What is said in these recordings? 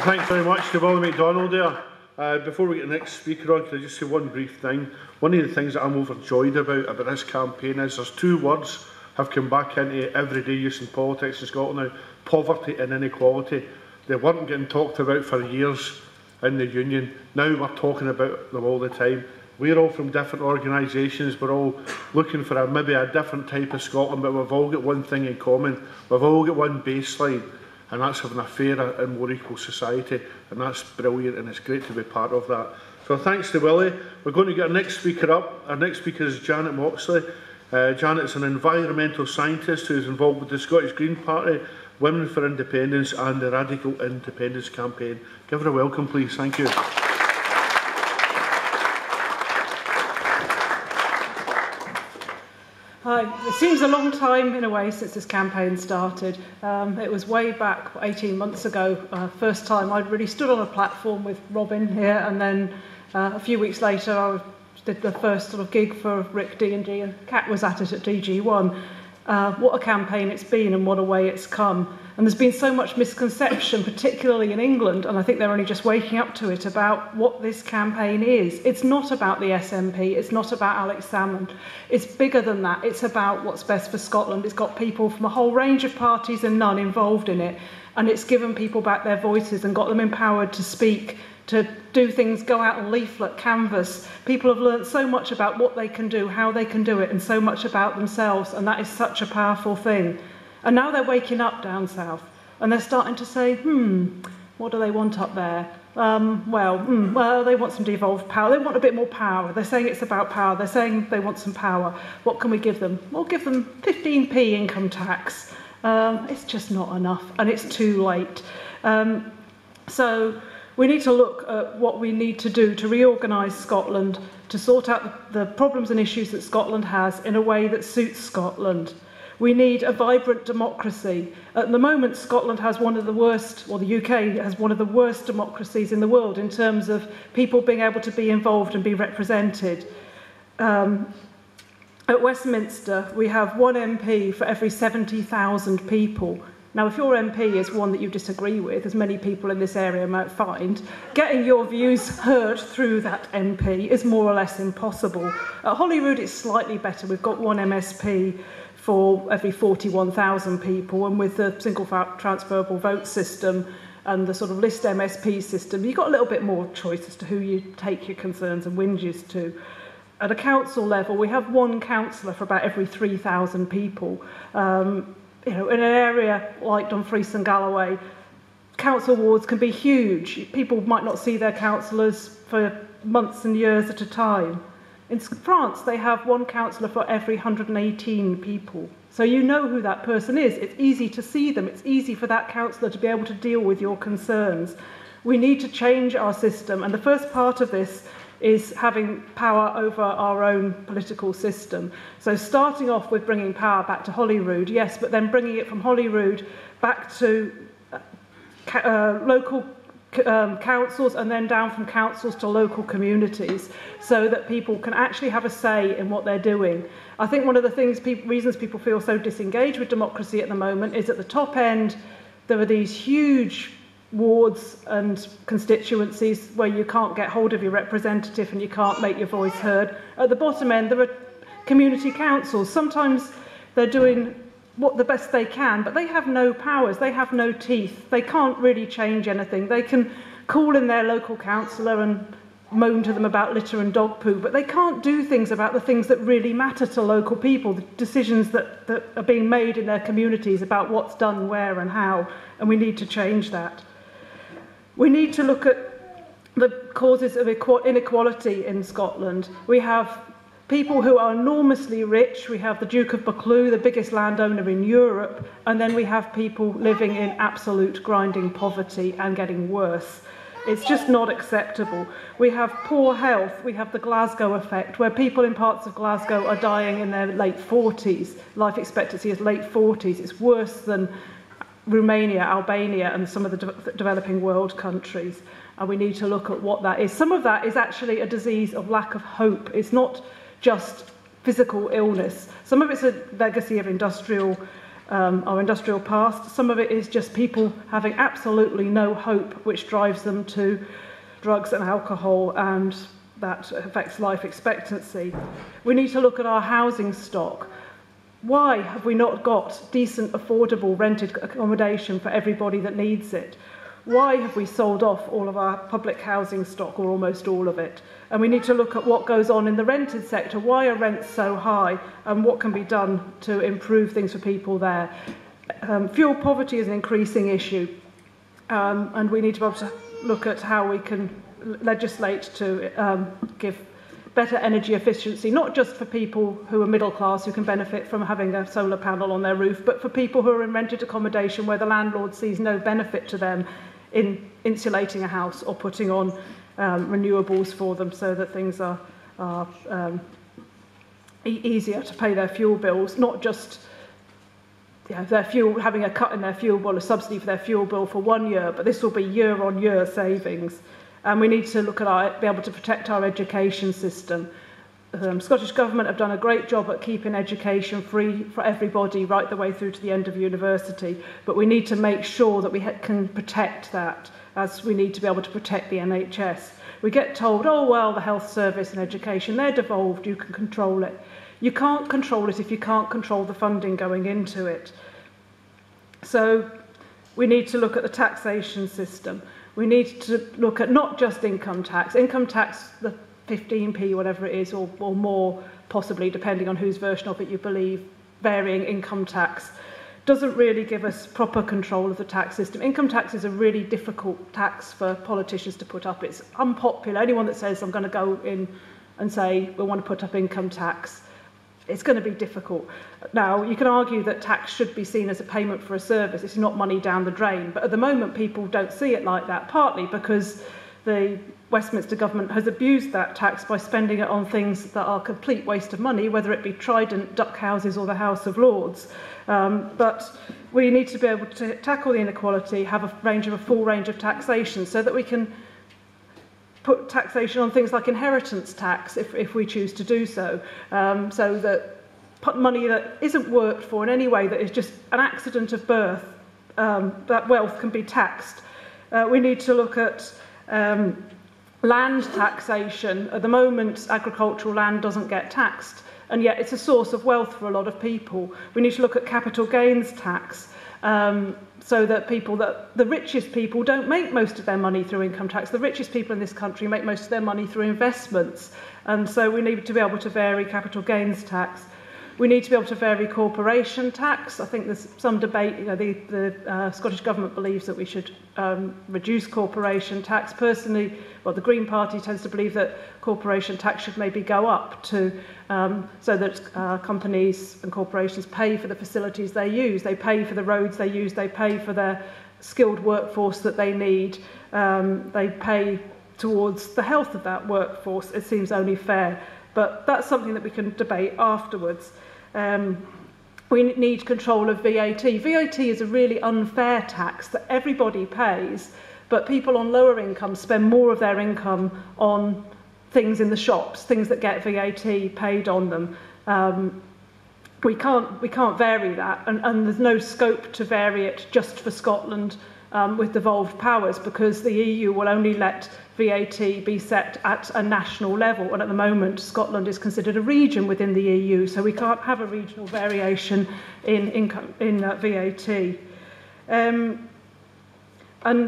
Thanks very much to Willie McDonald there. Before we get the next speaker on, can I just say one brief thing? One of the things that I'm overjoyed about this campaign is there's two words have come back into everyday use in politics in Scotland now: poverty and inequality. They weren't getting talked about for years in the Union. Now we're talking about them all the time. We're all from different organisations, we're all looking for maybe a different type of Scotland, but we've all got one thing in common. We've all got one baseline, and that's having a fairer and more equal society, and that's brilliant, and it's great to be part of that. So thanks to Willie. We're going to get our next speaker up. Our next speaker is Janet Moxley. Janet's an environmental scientist who is involved with the Scottish Green Party, Women for Independence and the Radical Independence Campaign. Give her a welcome, please. Thank you. Hi. It seems a long time in a way since this campaign started. It was way back 18 months ago, first time I'd really stood on a platform with Robin here, and then a few weeks later I did the first sort of gig for Rick D&G, and Kat was at it at DG1. What a campaign it's been and what a way it's come. And there's been so much misconception, particularly in England, and I think they're only just waking up to it, about what this campaign is. It's not about the SNP, it's not about Alex Salmond. It's bigger than that. It's about what's best for Scotland. It's got people from a whole range of parties and none involved in it, and it's given people back their voices and got them empowered to speak, to do things, go out and leaflet, canvas. People have learnt so much about what they can do, how they can do it, and so much about themselves, and that is such a powerful thing. And now they're waking up down south, and they're starting to say, what do they want up there? Well, they want some devolved power. They want a bit more power. They're saying it's about power. They're saying they want some power. What can we give them? We'll give them 15p income tax. It's just not enough, and it's too late. So we need to look at what we need to do to reorganise Scotland, to sort out the problems and issues that Scotland has in a way that suits Scotland. We need a vibrant democracy. At the moment, Scotland has one of the worst, or the UK has one of the worst democracies in the world in terms of people being able to be involved and be represented. At Westminster, we have one MP for every 70,000 people. Now, if your MP is one that you disagree with, as many people in this area might find, getting your views heard through that MP is more or less impossible. At Holyrood, it's slightly better. We've got one MSP for every 41,000 people, and with the single transferable vote system and the sort of list MSP system, you've got a little bit more choice as to who you take your concerns and whinges to. At a council level, we have one councillor for about every 3,000 people. In an area like Dumfries and Galloway, council wards can be huge. People might not see their councillors for months and years at a time. In France, they have one councillor for every 118 people. So you know who that person is. It's easy to see them. It's easy for that councillor to be able to deal with your concerns. We need to change our system, and the first part of this is having power over our own political system. So starting off with bringing power back to Holyrood, yes, but then bringing it from Holyrood back to local councils, and then down from councils to local communities, so that people can actually have a say in what they're doing. I think one of the reasons people feel so disengaged with democracy at the moment is at the top end there are these huge wards and constituencies where you can't get hold of your representative and you can't make your voice heard. At the bottom end there are community councils. Sometimes they're doing the best they can, but they have no powers, they have no teeth, they can't really change anything. They can call in their local councillor and moan to them about litter and dog poo, but they can't do things about the things that really matter to local people, the decisions that are being made in their communities about what's done where and how, and we need to change that. We need to look at the causes of inequality in Scotland. We have people who are enormously rich. We have the Duke of Buccleuch, the biggest landowner in Europe, and then we have people living in absolute grinding poverty and getting worse. It's just not acceptable. We have poor health. We have the Glasgow effect, where people in parts of Glasgow are dying in their late 40s. Life expectancy is late 40s. It's worse than Romania, Albania, and some of the developing world countries. And we need to look at what that is. Some of that is actually a disease of lack of hope. It's not just physical illness. Some of it's a legacy of industrial our industrial past. Some of it is just people having absolutely no hope, which drives them to drugs and alcohol, and that affects life expectancy. We need to look at our housing stock. Why have we not got decent, affordable rented accommodation for everybody that needs it? Why have we sold off all of our public housing stock, or almost all of it? And we need to look at what goes on in the rented sector. Why are rents so high, and what can be done to improve things for people there? Fuel poverty is an increasing issue, and we need to be able to look at how we can legislate to give better energy efficiency, not just for people who are middle class who can benefit from having a solar panel on their roof, but for people who are in rented accommodation where the landlord sees no benefit to them in insulating a house or putting on renewables for them, so that things are easier to pay their fuel bills, not just their fuel, having a cut in their fuel bill, a subsidy for their fuel bill for 1 year, but this will be year-on-year savings. And we need to look at be able to protect our education system. Scottish Government have done a great job at keeping education free for everybody right the way through to the end of university, but we need to make sure that we can protect that, as we need to be able to protect the NHS. We get told, oh well, the health service and education, they're devolved, you can control it. You can't control it if you can't control the funding going into it. So we need to look at the taxation system. We need to look at not just income tax, the 15p, whatever it is, or more, possibly, depending on whose version of it you believe. Varying income tax doesn't really give us proper control of the tax system. Income tax is a really difficult tax for politicians to put up. It's unpopular. Anyone that says, I'm going to go in and say, we want to put up income tax, it's going to be difficult. Now, you can argue that tax should be seen as a payment for a service. It's not money down the drain. But at the moment, people don't see it like that, partly because the Westminster government has abused that tax by spending it on things that are a complete waste of money, whether it be Trident, duck houses, or the House of Lords. But we need to be able to tackle the inequality, have a full range of taxation, so that we can put taxation on things like inheritance tax, if we choose to do so, so that money that isn't worked for in any way, that is just an accident of birth, that wealth can be taxed. We need to look at land taxation. At the moment, agricultural land doesn't get taxed, and yet it's a source of wealth for a lot of people. We need to look at capital gains tax, so that the richest people don't make most of their money through income tax. The richest people in this country make most of their money through investments, and so we need to be able to vary capital gains tax. We need to be able to vary corporation tax. I think there's some debate. The Scottish Government believes that we should reduce corporation tax. Personally, well, the Green Party tends to believe that corporation tax should maybe go up to so that companies and corporations pay for the facilities they use. They pay for the roads they use. They pay for their skilled workforce that they need. They pay towards the health of that workforce. It seems only fair. But that's something that we can debate afterwards. We need control of VAT. VAT is a really unfair tax that everybody pays, but people on lower incomes spend more of their income on things in the shops, things that get VAT paid on them. We can't vary that, and there's no scope to vary it just for Scotland with devolved powers, because the EU will only let VAT be set at a national level, and at the moment Scotland is considered a region within the EU, so we can't have a regional variation in VAT. And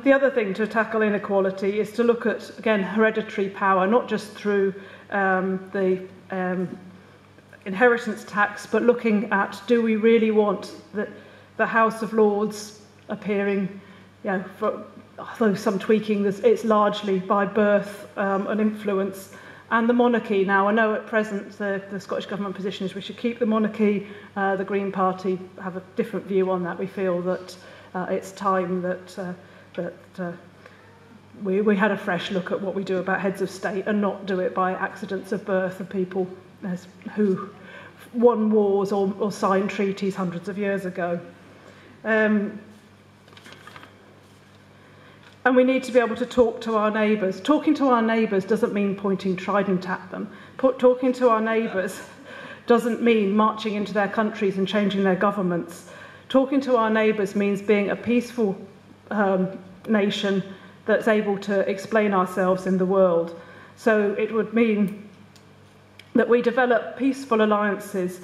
the other thing to tackle inequality is to look at, again, hereditary power, not just through the inheritance tax, but looking at, do we really want the House of Lords appearing, although some tweaking, it's largely by birth and influence, and the monarchy. Now, I know at present the Scottish Government position is we should keep the monarchy. The Green Party have a different view on that. We feel that it's time that we had a fresh look at what we do about heads of state, and not do it by accidents of birth of people who won wars or signed treaties hundreds of years ago. And we need to be able to talk to our neighbours. Talking to our neighbours doesn't mean pointing Trident at them. Talking to our neighbours doesn't mean marching into their countries and changing their governments. Talking to our neighbours means being a peaceful nation that's able to explain ourselves in the world. So it would mean that we develop peaceful alliances.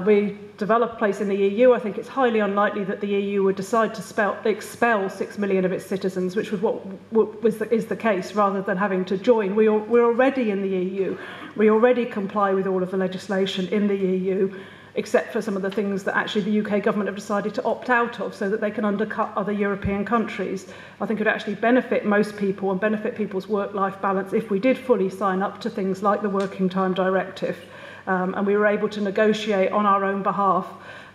We develop a place in the EU. I think it's highly unlikely that the EU would decide to expel 6 million of its citizens, which is the case, rather than having to join. We're already in the EU. We already comply with all of the legislation in the EU, except for some of the things that actually the UK government have decided to opt out of so that they can undercut other European countries. I think it would actually benefit most people and benefit people's work-life balance if we did fully sign up to things like the Working Time Directive. And we were able to negotiate on our own behalf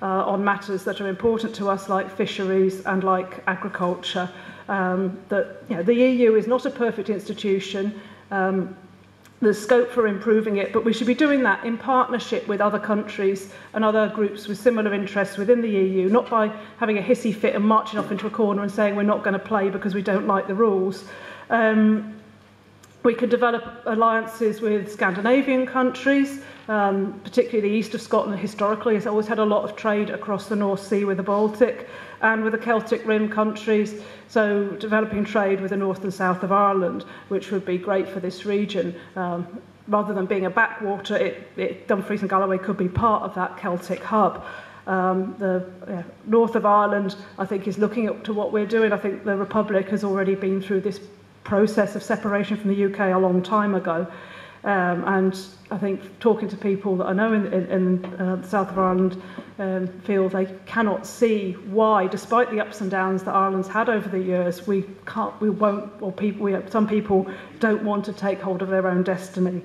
on matters that are important to us, like fisheries and like agriculture. The EU is not a perfect institution. There's scope for improving it, but we should be doing that in partnership with other countries and other groups with similar interests within the EU, not by having a hissy fit and marching off into a corner and saying we're not going to play because we don't like the rules. We could develop alliances with Scandinavian countries, particularly the east of Scotland historically has always had a lot of trade across the North Sea with the Baltic and with the Celtic Rim countries, so developing trade with the north and south of Ireland, which would be great for this region. Rather than being a backwater, Dumfries and Galloway could be part of that Celtic hub. The north of Ireland, I think, is looking up to what we're doing. I think the Republic has already been through this process of separation from the UK a long time ago. And I think talking to people that I know in the south of Ireland feel they cannot see why, despite the ups and downs that Ireland's had over the years, some people don't want to take hold of their own destiny.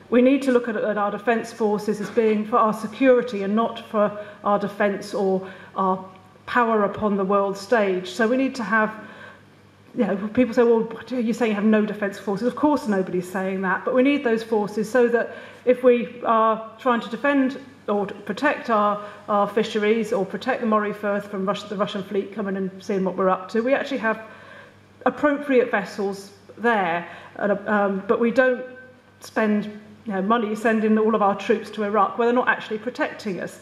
We need to look at our defence forces as being for our security and not for our defence or our power upon the world stage. So we need to have, people say, well, you say you have no defence forces. Of course nobody's saying that, but we need those forces so that if we are trying to defend or to protect our fisheries or protect the Moray Firth from the Russian fleet coming and seeing what we're up to, we actually have appropriate vessels there, but we don't spend money sending all of our troops to Iraq where they're not actually protecting us.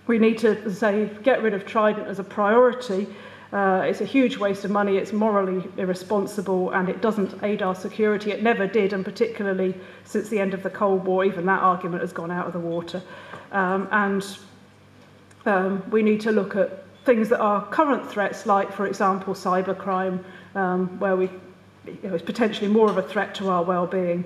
We need to, say, get rid of Trident as a priority. It's a huge waste of money, it's morally irresponsible, and it doesn't aid our security. It never did, and particularly since the end of the Cold War, even that argument has gone out of the water. We need to look at things that are current threats, like, for example, cybercrime, where it's potentially more of a threat to our well-being.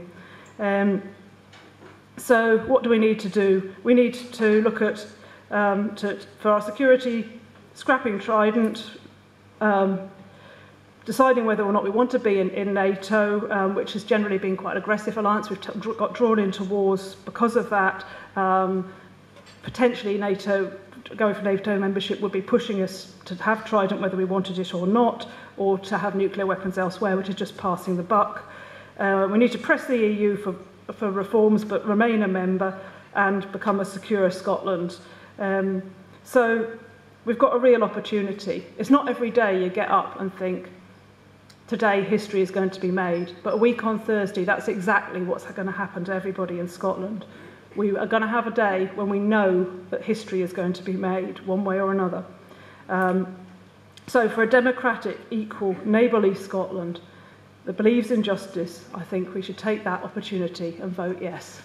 So what do we need to do? We need to look at, for our security, scrapping Trident, deciding whether or not we want to be in NATO, which has generally been quite an aggressive alliance. We've got drawn into wars because of that. Potentially NATO, going for NATO membership would be pushing us to have Trident whether we wanted it or not, or to have nuclear weapons elsewhere, which is just passing the buck. We need to press the EU for reforms, but remain a member and become a secure Scotland. So we've got a real opportunity. It's not every day you get up and think, today history is going to be made, but a week on Thursday, that's exactly what's going to happen to everybody in Scotland. We are going to have a day when we know that history is going to be made, one way or another. So for a democratic, equal, neighbourly Scotland that believes in justice, I think we should take that opportunity and vote yes.